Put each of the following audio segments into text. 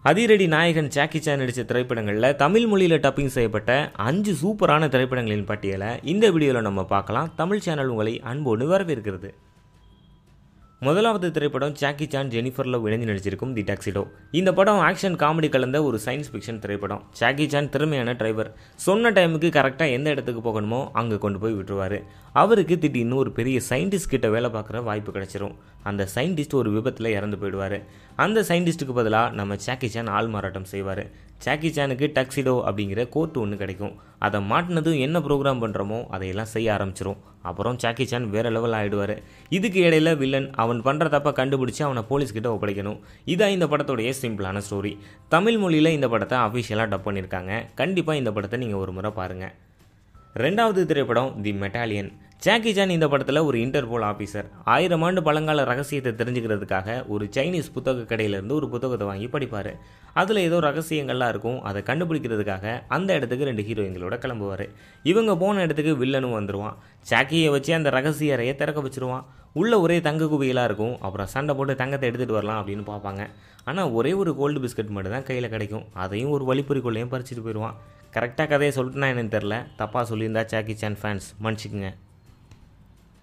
அதிரடி நாயகன் Jackie Chan நடித்த திரைப்படங்களில் தமிழ் மொழியில் டப்பிங் செய்யப்பட்ட 5 சூப்பரான திரைப்படங்களின் பட்டியலை இந்த வீடியோவில் நம்ம பார்க்கலாம். தமிழ் சேனல் உங்களை அன்போடு வரவேற்கிறது. முதலாவது திரைப்படம் ஜாக்கி சான் ஜெனிஃபர் லவ் இணைந்து நடிச்சிருக்கும் தி டக்ஸிடோ. இந்த படம் ஆக்ஷன் காமெடி கலந்த ஒரு சயின்ஸ் ஃபிக்ஷன் திரைப்படம். ஜாக்கி சான் திறமையான டிரைவர். சொன்ன டைமுக்கு கரெக்டாக எந்த இடத்துக்கு போகணுமோ அங்கே கொண்டு போய் விட்டுருவார். அவருக்கு திடீர்னு ஒரு பெரிய சயின்டிஸ்ட் கிட்ட வேலை பார்க்குற வாய்ப்பு கிடைச்சிரும். அந்த சயின்டிஸ்ட் ஒரு விபத்தில் இறந்து போயிடுவார். அந்த சயின்டிஸ்ட்டுக்கு பதிலாக நம்ம ஜாக்கி சான் ஆள் மாறாட்டம் செய்வார். ஜாக்கி சானுக்கு டக்ஸிடோ அப்படிங்கிற கோர்ட்டு ஒன்று கிடைக்கும். அதை மாட்டினதும் என்ன ப்ரோக்ராம் பண்ணுறோமோ அதையெல்லாம் செய்ய ஆரம்பிச்சிரும். அப்புறம் ஜாக்கி சான் வேறு லெவல் ஆகிடுவார். இதுக்கு இடையில வில்லன் அவன் பண்ணுற தப்பை கண்டுபிடிச்சி அவனை போலீஸ்கிட்ட ஒப்படைக்கணும். இதான் இந்த படத்துடைய சிம்பிளான ஸ்டோரி. தமிழ் மொழியில் இந்த படத்தை அஃபிஷியலாக டப் பண்ணியிருக்காங்க. கண்டிப்பாக இந்த படத்தை நீங்கள் ஒரு முறை பாருங்கள். ரெண்டாவது திரைப்படம் தி மெட்டாலியன். ஜாக்கி சான் இந்த படத்தில் ஒரு இன்டர்போல் ஆஃபீஸர். 1000 ஆண்டு பழங்கால ரகசியத்தை தெரிஞ்சுக்கிறதுக்காக ஒரு சைனீஸ் புத்தக கடையிலேருந்து ஒரு புத்தகத்தை வாங்கி படிப்பார். அதில் ஏதோ ரகசியங்கள்லாம் இருக்கும். அதை கண்டுபிடிக்கிறதுக்காக அந்த இடத்துக்கு 2 ஹீரோயின்களோட கிளம்புவார். இவங்க போன இடத்துக்கு வில்லனும் வந்துடுவான். ஜாக்கியை வச்சு அந்த ரகசிய அறையை திறக்க வச்சுருவான். உள்ளே ஒரே தங்க குவியலாக இருக்கும். அப்புறம் சண்டை போட்டு தங்கத்தை எடுத்துகிட்டு வரலாம் அப்படின்னு பார்ப்பாங்க. ஆனால் ஒரே ஒரு கோல்டு பிஸ்கட் மட்டும் தான் கையில் கிடைக்கும். அதையும் ஒரு வழிப்பறிக்குள்ளையும் பறிச்சுட்டு போயிடுவான். கரெக்டாக கதையை சொல்லிட்டுனா என்னன்னு தெரில, தப்பாக சொல்லியிருந்தா ஜாக்கி சான் ஃபேன்ஸ் மன்னிச்சிக்குங்க.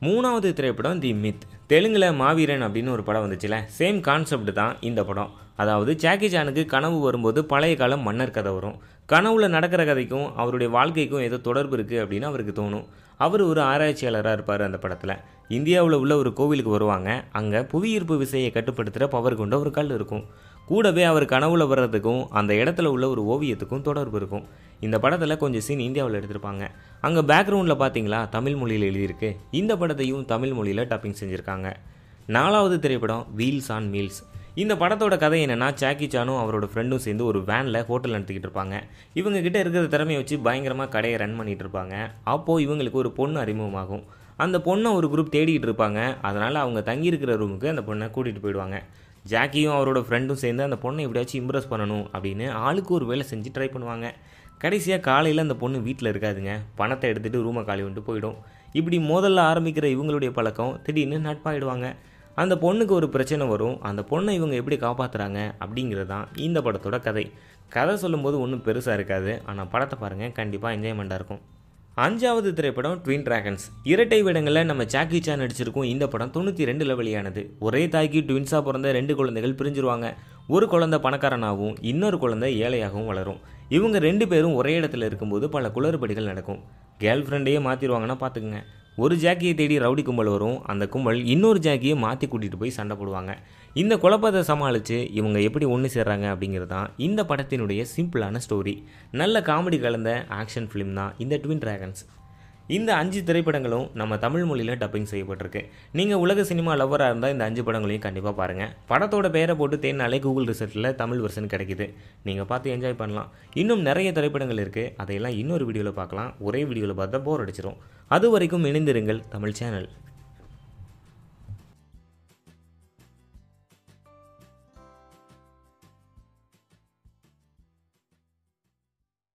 மூணாவது திரைப்படம் தி மித். தெலுங்கில் மாவீரன் அப்படின்னு ஒரு படம் வந்துச்சுல, சேம் கான்செப்ட் தான் இந்த படம். அதாவது ஜாக்கி சானுக்கு கனவு வரும்போது பழைய காலம் மன்னர் கதை வரும். கனவுல நடக்கிற கதைக்கும் அவருடைய வாழ்க்கைக்கும் ஏதோ தொடர்பு இருக்குது அப்படின்னு அவருக்கு தோணும். அவர் ஒரு ஆராய்ச்சியாளராக இருப்பார். அந்த படத்தில் இந்தியாவில் உள்ள ஒரு கோவிலுக்கு வருவாங்க. அங்கே புவியீர்ப்பு விசையை கட்டுப்படுத்துகிற பவர் கொண்ட ஒரு கல் இருக்கும். கூடவே அவர் கனவுல வர்றதுக்கும் அந்த இடத்துல உள்ள ஒரு ஓவியத்துக்கும் தொடர்பு இருக்கும். இந்த படத்தில் கொஞ்சம் சீன் இந்தியாவில் எடுத்திருப்பாங்க. அங்கே பேக்ரவுண்டில் பார்த்தீங்களா தமிழ் மொழியில் எழுதியிருக்கு. இந்த படத்தையும் தமிழ் மொழியில் டப்பிங் செஞ்சுருக்காங்க. நாலாவது திரைப்படம் வீல்ஸ் ஆன் மீல்ஸ். இந்த படத்தோட கதை என்னென்னா, ஜாக்கி சானும் அவரோட ஃப்ரெண்டும் சேர்ந்து ஒரு வேனில் ஹோட்டல் நடத்திக்கிட்டு இருப்பாங்க. இவங்க கிட்ட இருக்கிற திறமையை வச்சு பயங்கரமாக கடையை ரன் பண்ணிகிட்டு இருப்பாங்க. அப்போது இவங்களுக்கு ஒரு பொண்ணு அறிமுகமாகும். அந்த பொண்ணை ஒரு குரூப் தேடிக்கிட்டு இருப்பாங்க. அதனால் அவங்க தங்கியிருக்கிற ரூமுக்கு அந்த பொண்ணை கூட்டிகிட்டு போயிடுவாங்க. ஜாக்கியும் அவரோட ஃப்ரெண்டும் சேர்ந்து அந்த பொண்ணை எப்படியாச்சும் இம்ப்ரெஸ் பண்ணணும் அப்படின்னு ஆளுக்கு ஒரு வேலை செஞ்சு ட்ரை பண்ணுவாங்க. கடைசியாக காலையில் அந்த பொண்ணு வீட்டில் இருக்காதுங்க. பணத்தை எடுத்துகிட்டு ரூமை காலி வந்துட்டு போயிடும். இப்படி முதல்ல ஆரம்பிக்கிற இவங்களுடைய பழக்கம் திடீர்னு நட்பாயிடுவாங்க. அந்த பொண்ணுக்கு ஒரு பிரச்சனை வரும். அந்த பொண்ணை இவங்க எப்படி காப்பாற்றுறாங்க அப்படிங்கிறது தான் இந்த படத்தோட கதை. கதை சொல்லும்போது ஒன்றும் பெருசாக இருக்காது. ஆனால் படத்தை பாருங்கள், கண்டிப்பாக என்ஜாய்மெண்ட்டாக இருக்கும். அஞ்சாவது திரைப்படம் ட்வின் டிராகன்ஸ். இரட்டை வேடங்களில் நம்ம ஜாக்கி சான் நடிச்சிருக்கும் இந்த படம் 92 வெளியானது. ஒரே தாய்க்கு ட்வின்ஸாக பிறந்த 2 குழந்தைகள் பிரிஞ்சிருவாங்க. ஒரு குழந்தை பணக்காரனாகவும் இன்னொரு குழந்தை ஏழையாகவும் வளரும். இவங்க 2 பேரும் ஒரே இடத்துல இருக்கும்போது பல குளறுபடிகள் நடக்கும். கேர்ள் ஃப்ரெண்டையே மாற்றிடுவாங்கன்னா பார்த்துக்குங்க. ஒரு ஜாக்கியை தேடி ரவுடி கும்பல் வரும். அந்த கும்பல் இன்னொரு ஜாக்கியை மாற்றி கூட்டிகிட்டு போய் சண்டை போடுவாங்க. இந்த குழப்பத்தை சமாளித்து இவங்க எப்படி ஒன்று சேர்றாங்க அப்படிங்கிறது தான் இந்த படத்தினுடைய சிம்பிளான ஸ்டோரி. நல்ல காமெடி கலந்த ஆக்ஷன் ஃபிலிம் தான் இந்த ட்வின் டிராகன்ஸ். இந்த 5 திரைப்படங்களும் நம்ம தமிழ் மொழியில் டப்பிங் செய்யப்பட்டிருக்கு. நீங்கள் உலக சினிமா லவ்வராக இருந்தால் இந்த 5 படங்களையும் கண்டிப்பாக பாருங்கள். படத்தோட பெயரை போட்டு தேடினாலே கூகுள் ரிசல்ட்டில் தமிழ் வெர்ஷன் கிடைக்குது. நீங்கள் பார்த்து என்ஜாய் பண்ணலாம். இன்னும் நிறைய திரைப்படங்கள் இருக்குது. அதையெல்லாம் இன்னொரு வீடியோவில் பார்க்கலாம். ஒரே வீடியோவில் பார்த்தா போர் அடிச்சிடும். அது வரைக்கும் இணைந்திருங்கள் தமிழ் சேனல்.